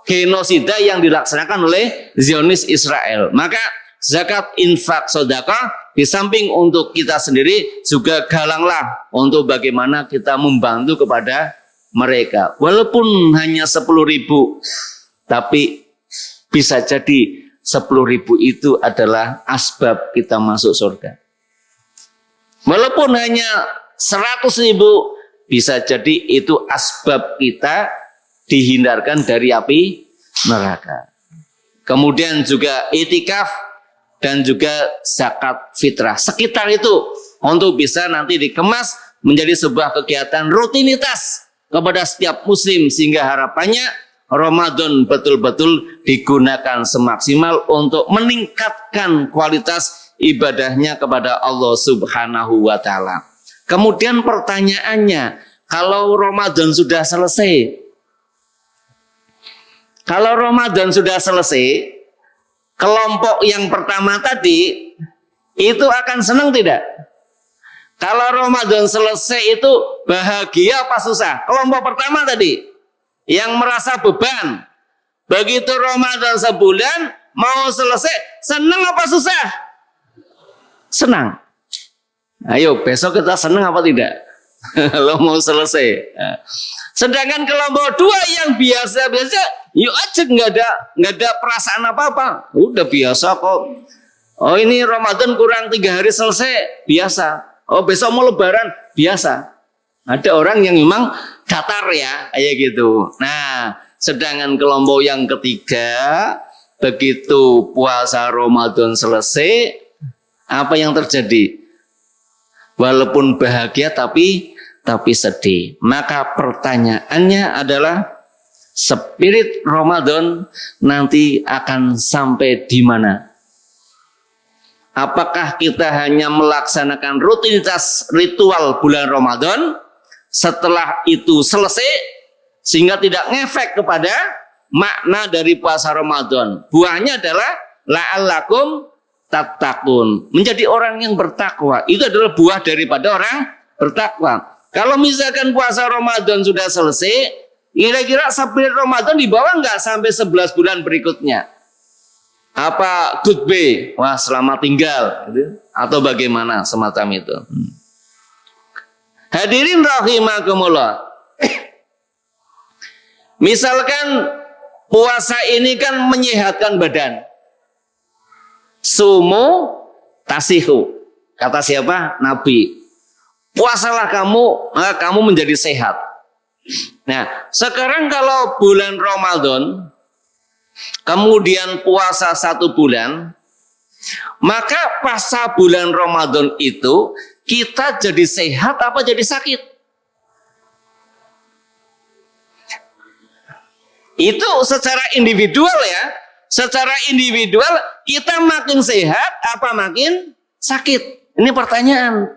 genosida yang dilaksanakan oleh Zionis Israel. Maka zakat, infak, sedekah di samping untuk kita sendiri juga galanglah untuk bagaimana kita membantu kepada mereka. Walaupun hanya 10.000, tapi bisa jadi 10.000 itu adalah asbab kita masuk surga. Walaupun hanya 100.000, bisa jadi itu asbab kita dihindarkan dari api neraka. Kemudian juga itikaf dan juga zakat fitrah. Sekitar itu untuk bisa nanti dikemas menjadi sebuah kegiatan rutinitas kepada setiap muslim, sehingga harapannya Ramadan betul-betul digunakan semaksimal untuk meningkatkan kualitas ibadahnya kepada Allah Subhanahu wa Ta'ala. Kemudian pertanyaannya, kalau Ramadan sudah selesai, kelompok yang pertama tadi itu akan senang tidak? Kalau Ramadan selesai itu bahagia apa susah? Kelompok pertama tadi yang merasa beban, begitu Ramadan sebulan mau selesai, senang apa susah? Senang. Ayo besok kita senang apa tidak? Kalau mau selesai. Sedangkan kelompok dua yang biasa-biasa, yuk aja nggak ada perasaan apa-apa. Udah biasa kok. Oh ini Ramadan kurang 3 hari selesai, biasa. Oh besok mau Lebaran, biasa. Ada orang yang memang datar ya, kayak gitu. Nah, sedangkan kelompok yang ketiga, begitu puasa Ramadan selesai, apa yang terjadi? Walaupun bahagia tapi sedih. Maka pertanyaannya adalah spirit Ramadan nanti akan sampai di mana? Apakah kita hanya melaksanakan rutinitas ritual bulan Ramadan, setelah itu selesai sehingga tidak ngefek kepada makna dari puasa Ramadan? Buahnya adalah la'allakum tattaqun, menjadi orang yang bertakwa. Itu adalah buah daripada orang bertakwa. Kalau misalkan puasa Ramadan sudah selesai, kira-kira spirit Ramadan dibawa nggak sampai 11 bulan berikutnya? Apa goodbye, wah selamat tinggal, gitu? Atau bagaimana semacam itu? Hadirin rahimakumullah. Misalkan puasa ini kan menyehatkan badan. Sumu tasihu, kata siapa? Nabi. Puasalah kamu, maka kamu menjadi sehat. Nah, sekarang kalau bulan Ramadan, kemudian puasa 1 bulan, maka pasca bulan Ramadan itu kita jadi sehat apa jadi sakit? Itu secara individual ya. Secara individual kita makin sehat apa makin sakit? Ini pertanyaan.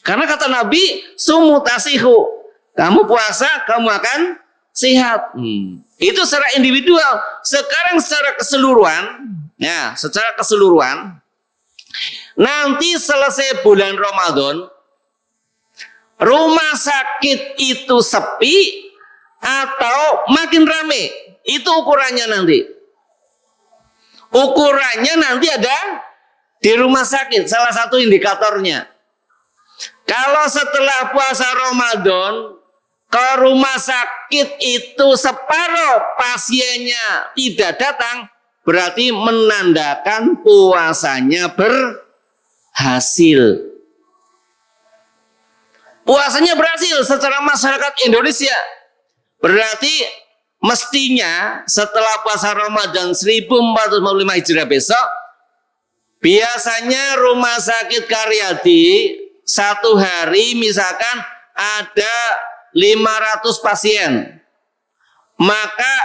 Karena kata Nabi, sumu tasihu, kamu puasa kamu akan sehat. Itu secara individual. Sekarang secara keseluruhan, ya, secara keseluruhan, nanti selesai bulan Ramadan, rumah sakit itu sepi atau makin rame? Itu ukurannya nanti. Ukurannya nanti ada di rumah sakit, salah satu indikatornya. Kalau setelah puasa Ramadan ke rumah sakit itu separuh pasiennya tidak datang, berarti menandakan puasanya berhasil. Puasanya berhasil secara masyarakat Indonesia. Berarti mestinya setelah puasa Ramadan 1445 Hijriah besok, biasanya rumah sakit Karyadi 1 hari misalkan ada 500 pasien. Maka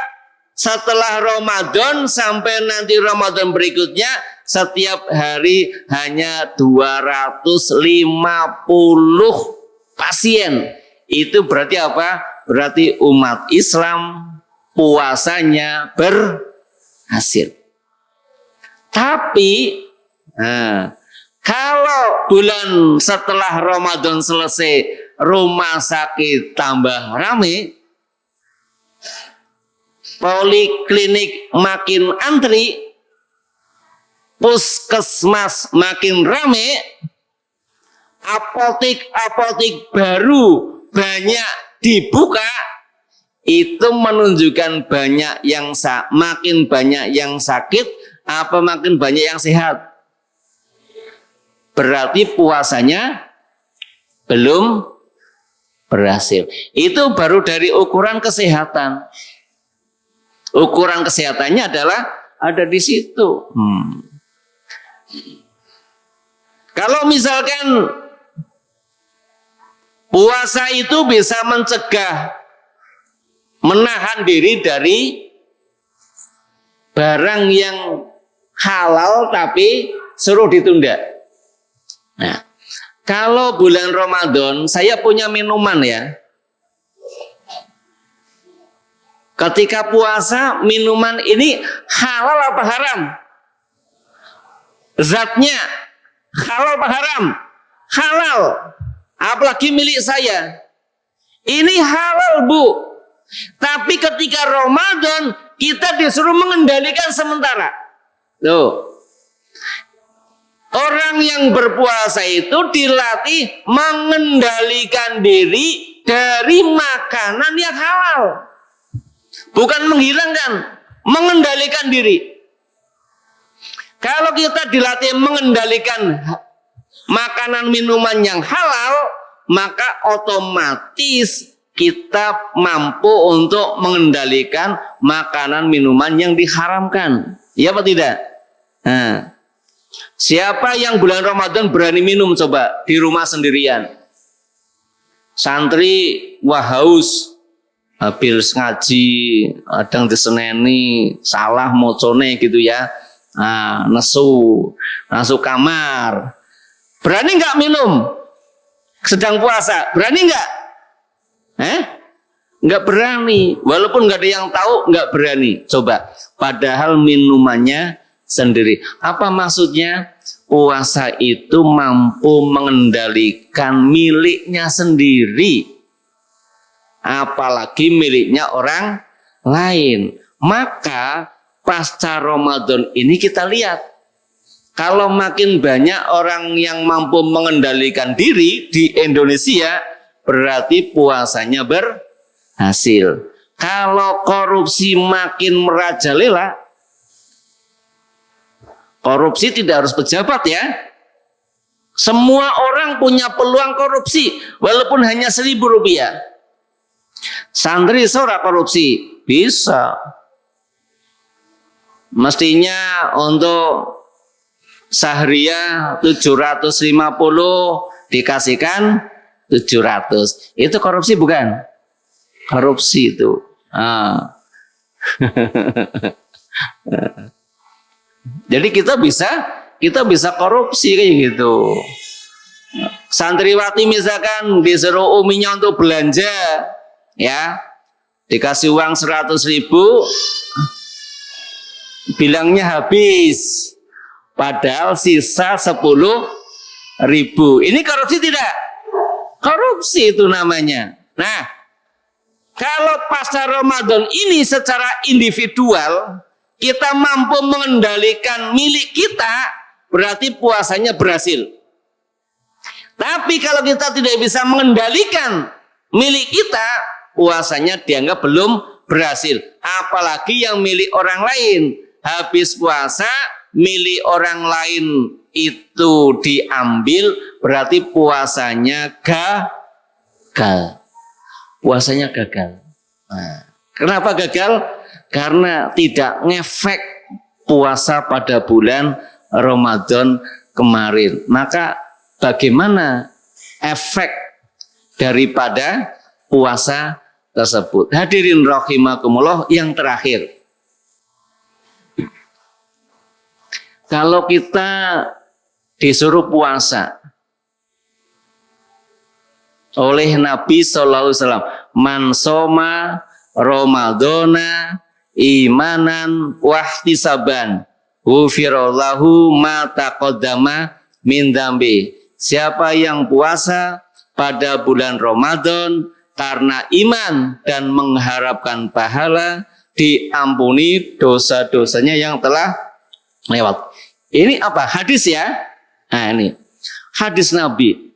setelah Ramadan sampai nanti Ramadan berikutnya, setiap hari hanya 250 pasien. Itu berarti apa? Berarti umat Islam puasanya berhasil. Tapi Kalau bulan setelah Ramadan selesai, rumah sakit tambah rame, poliklinik makin antri, puskesmas makin rame, apotek baru banyak dibuka, itu menunjukkan makin banyak yang sakit apa makin banyak yang sehat. Berarti puasanya belum berhasil. Itu baru dari ukuran kesehatan. Ukuran kesehatannya adalah ada di situ. Kalau misalkan puasa itu bisa mencegah, menahan diri dari barang yang halal tapi suruh ditunda. Nah, kalau bulan Ramadan saya punya minuman ya. Ketika puasa minuman ini halal apa haram? Zatnya halal apa haram? Halal. Apalagi milik saya. Ini halal, Bu. Tapi ketika Ramadan kita disuruh mengendalikan sementara. Tuh. Orang yang berpuasa itu dilatih mengendalikan diri dari makanan yang halal. Bukan menghilangkan, mengendalikan diri. Kalau kita dilatih mengendalikan makanan minuman yang halal, maka otomatis kita mampu untuk mengendalikan makanan minuman yang diharamkan. Iya apa tidak? Nah, siapa yang bulan Ramadan berani minum coba di rumah sendirian? Santri wah haus, habis ngaji, kadang diseneni, salah mocone gitu ya. Nah, nesu kamar. Berani nggak minum? Sedang puasa, berani nggak? Nggak berani. Walaupun nggak ada yang tahu, nggak berani. Coba, padahal minumannya sendiri. Apa maksudnya? Puasa itu mampu mengendalikan miliknya sendiri, apalagi miliknya orang lain. Maka pasca Ramadan ini kita lihat, kalau makin banyak orang yang mampu mengendalikan diri di Indonesia, berarti puasanya berhasil. Kalau korupsi makin merajalela, korupsi tidak harus pejabat ya. Semua orang punya peluang korupsi, walaupun hanya Rp1.000. Santri seorang korupsi bisa. Mestinya untuk Sahriyah 750 dikasihkan 700. Itu korupsi bukan? Korupsi itu. Jadi kita bisa korupsi kayak gitu. Santriwati misalkan disuruh uminya untuk belanja, ya, dikasih uang 100.000, bilangnya habis, padahal sisa 10.000. Ini korupsi tidak? Korupsi itu namanya. Nah, kalau pasca Ramadan ini secara individual kita mampu mengendalikan milik kita, berarti puasanya berhasil. Tapi kalau kita tidak bisa mengendalikan milik kita, puasanya dianggap belum berhasil. Apalagi yang milik orang lain. Habis puasa, milik orang lain itu diambil, berarti puasanya gagal. Puasanya gagal. Nah, kenapa gagal? Karena tidak ngefek puasa pada bulan Ramadan kemarin. Maka bagaimana efek daripada puasa tersebut? Hadirin rahimakumullah, yang terakhir. Kalau kita disuruh puasa oleh Nabi Sallallahu Alaihi Wasallam, man soma Ramadana imanan wahtisaban ghufirallahu ma taqaddama min dzambi. Siapa yang puasa pada bulan Ramadan karena iman dan mengharapkan pahala, diampuni dosa-dosanya yang telah lewat. Ini apa? Hadis ya. Nah, ini hadis Nabi.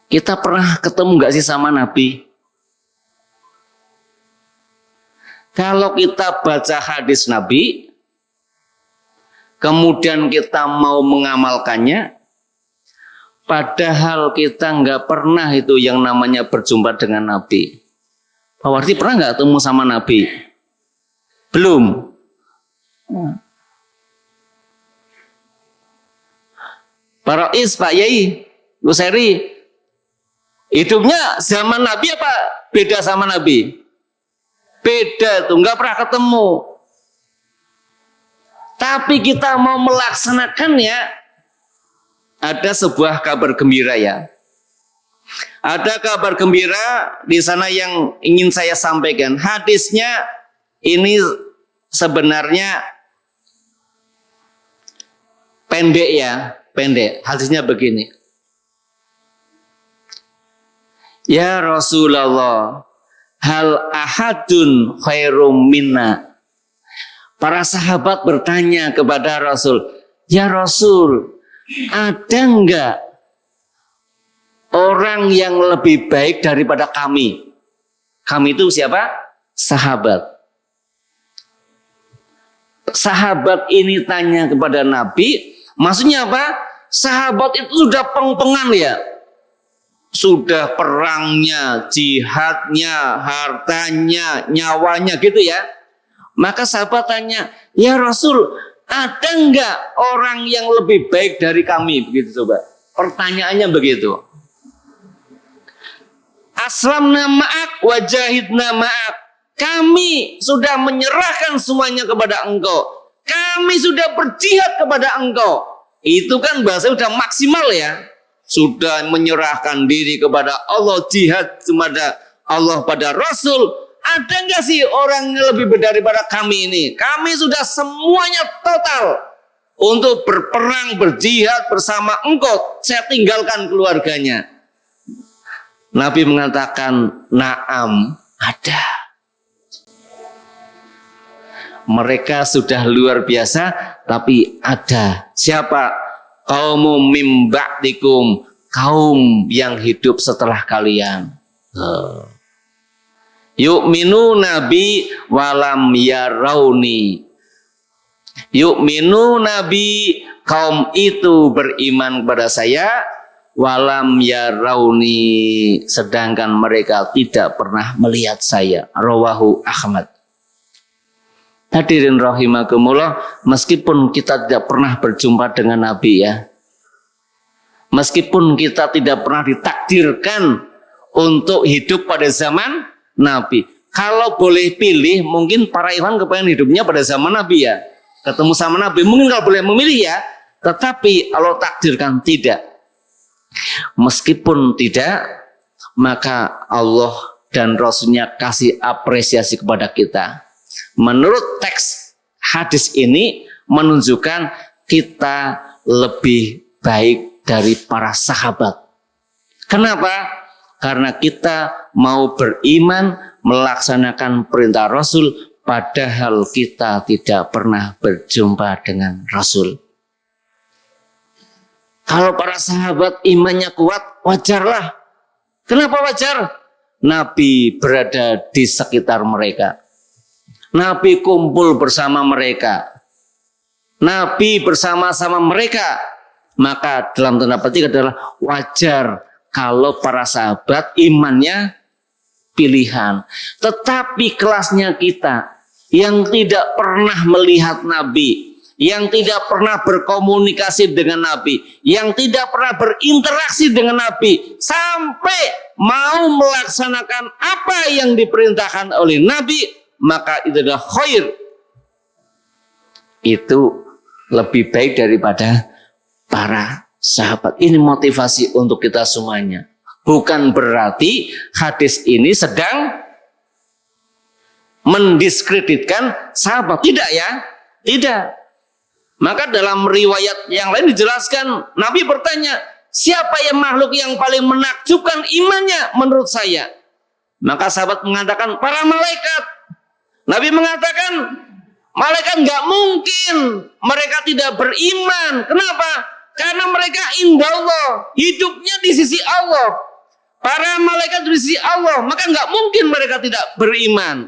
Kita pernah ketemu nggak sih sama Nabi? Kalau kita baca hadis Nabi, kemudian kita mau mengamalkannya, padahal kita nggak pernah itu yang namanya berjumpa dengan Nabi. Pak Wardi pernah nggak ketemu sama Nabi? Belum. Pak Rois, Pak Yai, Bu Seri, hidupnya zaman Nabi apa beda sama Nabi? Beda tuh, nggak pernah ketemu. Tapi kita mau melaksanakannya, ada sebuah kabar gembira ya. Ada kabar gembira di sana yang ingin saya sampaikan. Hadisnya ini sebenarnya pendek ya, pendek. Hadisnya begini. Ya Rasulullah, hal ahadun khairum minna. Para sahabat bertanya kepada Rasul, ya Rasul, ada enggak orang yang lebih baik daripada kami? Kami itu siapa? Sahabat. Sahabat ini tanya kepada Nabi, maksudnya apa? Sahabat itu sudah peng-pengan ya. Sudah perangnya, jihadnya, hartanya, nyawanya gitu ya. Maka sahabat tanya, ya Rasul, ada enggak orang yang lebih baik dari kami? Begitu coba. Pertanyaannya begitu. Aslamna ma'ak wajahidna ma'ak. Kami sudah menyerahkan semuanya kepada engkau. Kami sudah berjihad kepada engkau. Itu kan bahasa sudah maksimal ya. Sudah menyerahkan diri kepada Allah, jihad kepada Allah, pada Rasul. Ada nggak sih orang yang lebih daripada kami ini? Kami sudah semuanya total untuk berperang, berjihad bersama engkau. Saya tinggalkan keluarganya. Nabi mengatakan, na'am, ada. Mereka sudah luar biasa, tapi ada. Siapa? Kaum mim ba'dikum, kaum yang hidup setelah kalian. Yu'minu nabi walam yarauni. Yu'minu nabi, kaum itu beriman kepada saya, walam yarauni, sedangkan mereka tidak pernah melihat saya. Rawahu Ahmad. Hadirin rahimakumullah, meskipun kita tidak pernah berjumpa dengan Nabi ya, meskipun kita tidak pernah ditakdirkan untuk hidup pada zaman Nabi, kalau boleh pilih, mungkin para ikhwan kepengen hidupnya pada zaman Nabi ya, ketemu sama Nabi, mungkin kalau boleh memilih ya, tetapi Allah takdirkan tidak. Meskipun tidak, maka Allah dan Rasulnya kasih apresiasi kepada kita. Menurut teks hadis ini menunjukkan kita lebih baik dari para sahabat. Kenapa? Karena kita mau beriman, melaksanakan perintah Rasul, padahal kita tidak pernah berjumpa dengan Rasul. Kalau para sahabat imannya kuat, wajarlah. Kenapa wajar? Nabi berada di sekitar mereka. Nabi kumpul bersama mereka. Nabi bersama-sama mereka. Maka dalam tanda petik adalah wajar kalau para sahabat imannya pilihan. Tetapi kelasnya kita yang tidak pernah melihat Nabi, yang tidak pernah berkomunikasi dengan Nabi, yang tidak pernah berinteraksi dengan Nabi, sampai mau melaksanakan apa yang diperintahkan oleh Nabi, maka itu adalah khair. Itu lebih baik daripada para sahabat. Ini motivasi untuk kita semuanya. Bukan berarti hadis ini sedang mendiskreditkan sahabat. Tidak ya. Tidak. Maka dalam riwayat yang lain dijelaskan, Nabi bertanya, siapa yang makhluk yang paling menakjubkan imannya menurut saya? Maka sahabat mengatakan, para malaikat. Nabi mengatakan, malaikat nggak mungkin mereka tidak beriman. Kenapa? Karena mereka indah Allah, hidupnya di sisi Allah. Para malaikat di sisi Allah, maka nggak mungkin mereka tidak beriman.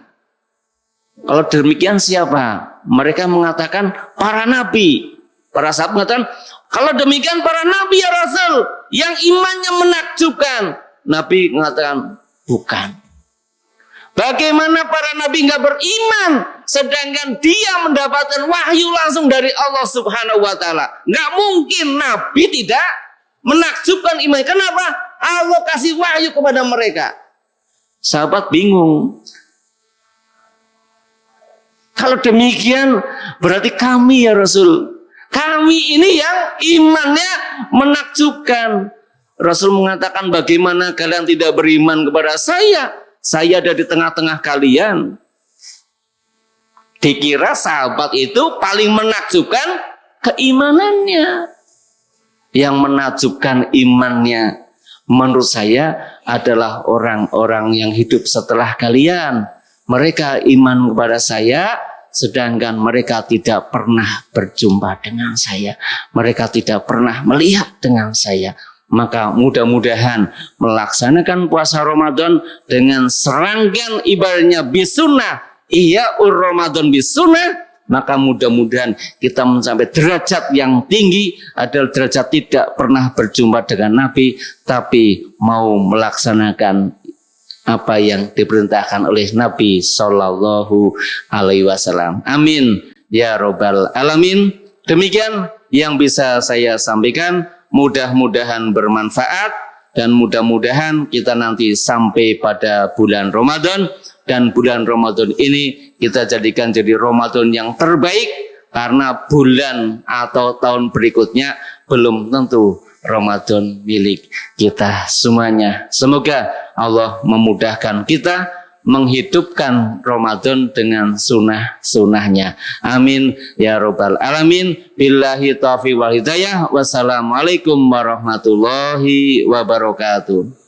Kalau demikian siapa? Mereka mengatakan para nabi. Para sahabat mengatakan, kalau demikian para nabi ya Rasul, yang imannya menakjubkan. Nabi mengatakan, bukan. Bagaimana para nabi nggak beriman, sedangkan dia mendapatkan wahyu langsung dari Allah Subhanahu Wa Taala? Nggak mungkin nabi tidak menakjubkan iman. Kenapa? Allah kasih wahyu kepada mereka. Sahabat bingung. Kalau demikian berarti kami ya Rasul, kami ini yang imannya menakjubkan. Rasul mengatakan, bagaimana kalian tidak beriman kepada saya? Saya ada di tengah-tengah kalian. Dikira sahabat itu paling menakjubkan keimanannya. Yang menakjubkan imannya menurut saya adalah orang-orang yang hidup setelah kalian. Mereka iman kepada saya, sedangkan mereka tidak pernah berjumpa dengan saya. Mereka tidak pernah melihat dengan saya. Maka mudah-mudahan melaksanakan puasa Ramadan dengan serangkaian ibadahnya bisunnah, iya Ramadan bisunnah, maka mudah-mudahan kita mencapai derajat yang tinggi, adalah derajat tidak pernah berjumpa dengan Nabi, tapi mau melaksanakan apa yang diperintahkan oleh Nabi Sallallahu Alaihi Wasallam. Amin ya Robbal Alamin. Demikian yang bisa saya sampaikan. Mudah-mudahan bermanfaat dan mudah-mudahan kita nanti sampai pada bulan Ramadan, dan bulan Ramadan ini kita jadikan jadi Ramadan yang terbaik, karena bulan atau tahun berikutnya belum tentu Ramadan milik kita semuanya. Semoga Allah memudahkan kita menghidupkan Ramadan dengan sunnah-sunnahnya. Amin ya Rabbal Alamin. Billahi taufiq wal hidayah. Wassalamualaikum warahmatullahi wabarakatuh.